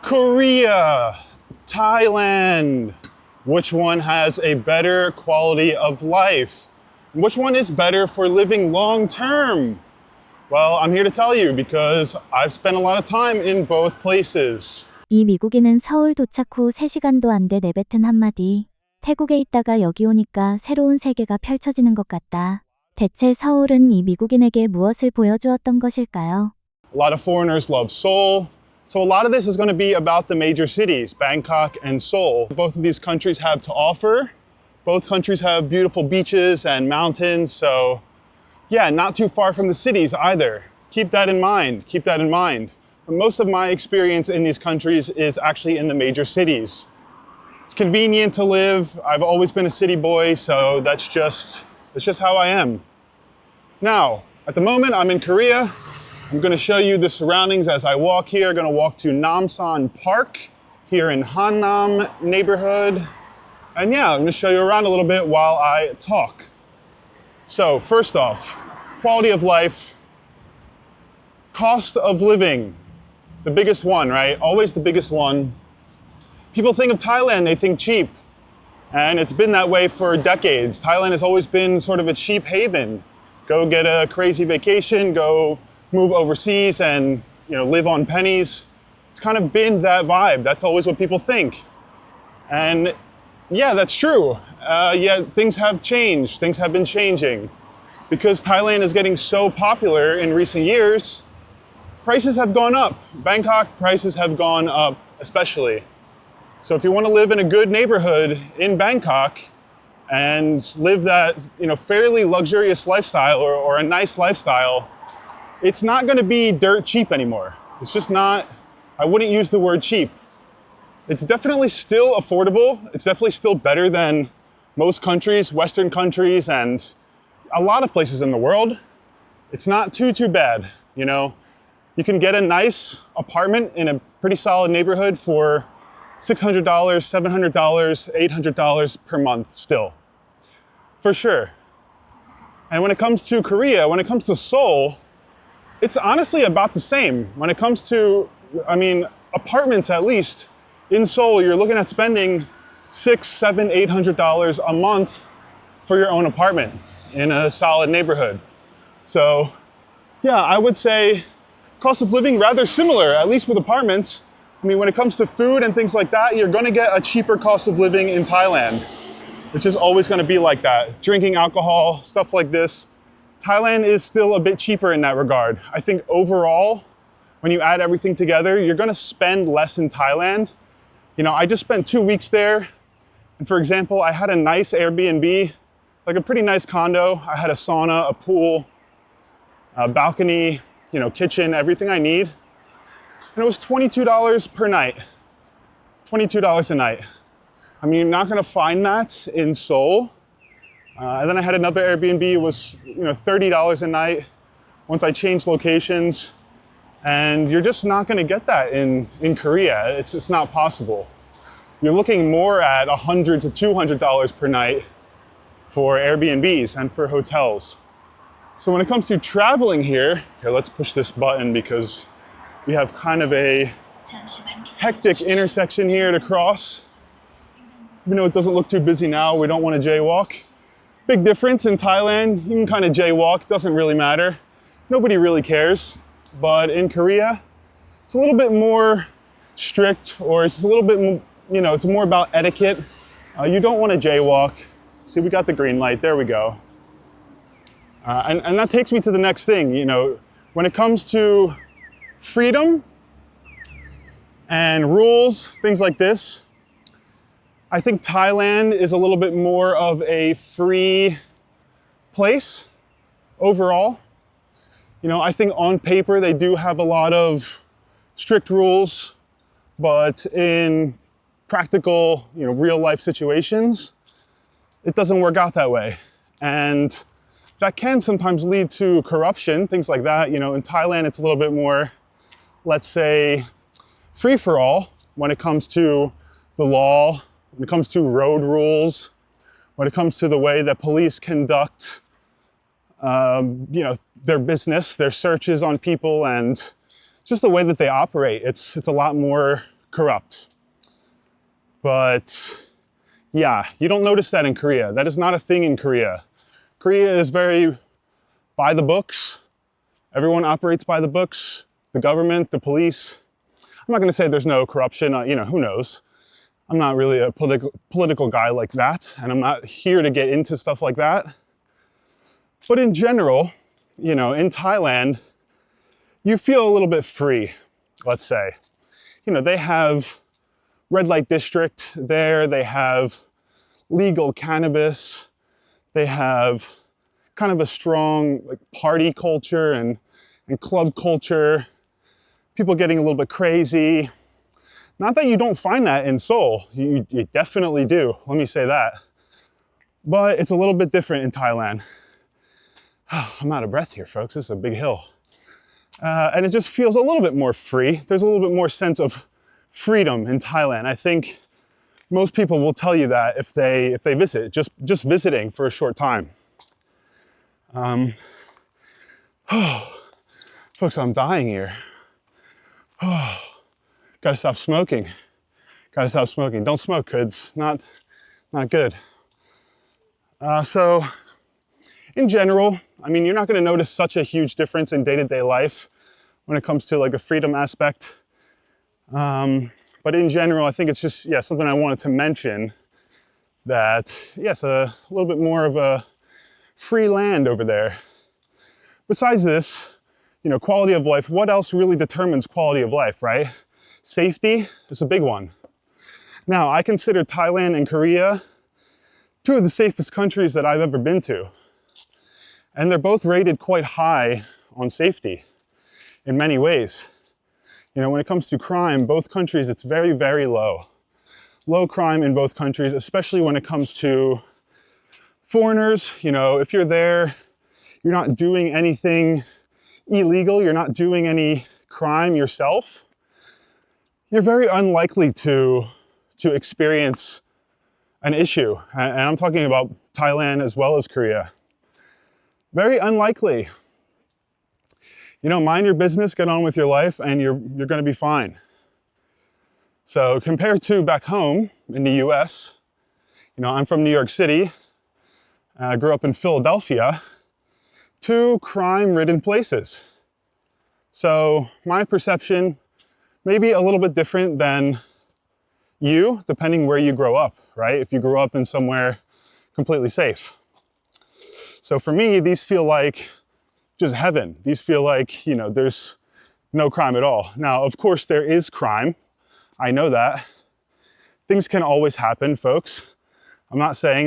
Korea, Thailand. Which one has a better quality of life? Which one is better for living long term? Well, I'm here to tell you because I've spent a lot of time in both places. 이 미국인은 서울 도착 후 3시간도 안 돼 내뱉은 한마디. 태국에 있다가 여기 오니까 새로운 세계가 펼쳐지는 것 같다. 대체 서울은 이 미국인에게 무엇을 보여주었던 것일까요? A lot of foreigners love Seoul. So a lot of this is going to be about the major cities, Bangkok and Seoul. Both of these countries have to offer. Both countries have beautiful beaches and mountains. So yeah, not too far from the cities either. Keep that in mind. Keep that in mind. But most of my experience in these countries is actually in the major cities. It's convenient to live. I've always been a city boy, so that's just how I am. Now, at the moment, I'm in Korea. I'm going to show you the surroundings as I walk here. I'm going to walk to Namsan Park here in Hannam neighborhood. And yeah, I'm going to show you around a little bit while I talk. So first off, quality of life, cost of living, the biggest one, right? Always the biggest one. People think of Thailand, they think cheap. And it's been that way for decades. Thailand has always been sort of a cheap haven. Go get a crazy vacation, go move overseas and live on pennies. It's kind of been that vibe. That's always what people think. And yeah, that's true. Yet things have changed. Things have been changing. Because Thailand is getting so popular in recent years, prices have gone up. Bangkok prices have gone up especially. So if you want to live in a good neighborhood in Bangkok and live that fairly luxurious lifestyle or a nice lifestyle, it's not going to be dirt cheap anymore. It's just not. I wouldn't use the word cheap. It's definitely still affordable. It's definitely still better than most countries, Western countries, and a lot of places in the world. It's not too bad. You can get a nice apartment in a pretty solid neighborhood for $600, $700, $800 per month still, for sure. And when it comes to Korea, when it comes to Seoul, it's honestly about the same. When it comes to, apartments at least, in Seoul, you're looking at spending $600, $700, $800 a month for your own apartment in a solid neighborhood. So yeah, I would say cost of living rather similar, at least with apartments. When it comes to food and things like that, you're gonna get a cheaper cost of living in Thailand. It's just always gonna be like that. Drinking alcohol, stuff like this. Thailand is still a bit cheaper in that regard. I think overall, when you add everything together, you're gonna spend less in Thailand. I just spent 2 weeks there. And for example, I had a nice Airbnb, like a pretty nice condo. I had a sauna, a pool, a balcony, kitchen, everything I need. And it was $22 per night. $22 a night. You're not gonna find that in Seoul. And then I had another Airbnb, it was $30 a night once I changed locations. And you're just not gonna get that in Korea. It's not possible. You're looking more at $100 to $200 per night for Airbnbs and for hotels. So when it comes to traveling here, let's push this button because we have kind of a hectic intersection here to cross. Even though it doesn't look too busy now, we don't want to jaywalk. Big difference in Thailand, you can kind of jaywalk, doesn't really matter. Nobody really cares. But in Korea, it's a little bit more strict, or it's a little bit, it's more about etiquette. You don't want to jaywalk. See, we got the green light, there we go. And that takes me to the next thing, when it comes to freedom and rules, things like this, I think Thailand is a little bit more of a free place overall. I think on paper they do have a lot of strict rules, but in practical, real life situations, it doesn't work out that way. And that can sometimes lead to corruption, things like that. In Thailand, it's a little bit more, let's say, free for all when it comes to the law, when it comes to road rules, when it comes to the way that police conduct, their business, their searches on people, and just the way that they operate. It's a lot more corrupt. But yeah, you don't notice that in Korea. That is not a thing in Korea. Korea is very by the books. Everyone operates by the books. The government, the police. I'm not going to say there's no corruption. Who knows? I'm not really a political guy like that, and I'm not here to get into stuff like that. But in general, in Thailand, you feel a little bit free, let's say. They have red light district there, they have legal cannabis, they have kind of a strong party culture and club culture, people getting a little bit crazy. Not that you don't find that in Seoul, you definitely do, let me say that. But it's a little bit different in Thailand. I'm out of breath here, folks, this is a big hill. And it just feels a little bit more free. There's a little bit more sense of freedom in Thailand. I think most people will tell you that if they visit, just visiting for a short time. Folks, I'm dying here. Gotta stop smoking. Gotta stop smoking. Don't smoke, kids. Not good. So, in general, you're not gonna notice such a huge difference in day-to-day life when it comes to a freedom aspect. But in general, I think it's just, something I wanted to mention that, yes, a little bit more of a free land over there. Besides this, quality of life, what else really determines quality of life, right? Safety is a big one. Now, I consider Thailand and Korea two of the safest countries that I've ever been to. And they're both rated quite high on safety in many ways. When it comes to crime, both countries, it's very, very low. Low crime in both countries, especially when it comes to foreigners. If you're there, you're not doing anything illegal, you're not doing any crime yourself, you're very unlikely to experience an issue. And I'm talking about Thailand as well as Korea. Very unlikely. Mind your business, get on with your life, and you're gonna be fine. So compared to back home in the US, I'm from New York City, I grew up in Philadelphia, two crime-ridden places. So my perception may be a little bit different than you, depending where you grow up, right? If you grew up in somewhere completely safe. So for me, these feel like just heaven. These feel like, there's no crime at all. Now, of course, there is crime. I know that. Things can always happen, folks. I'm not saying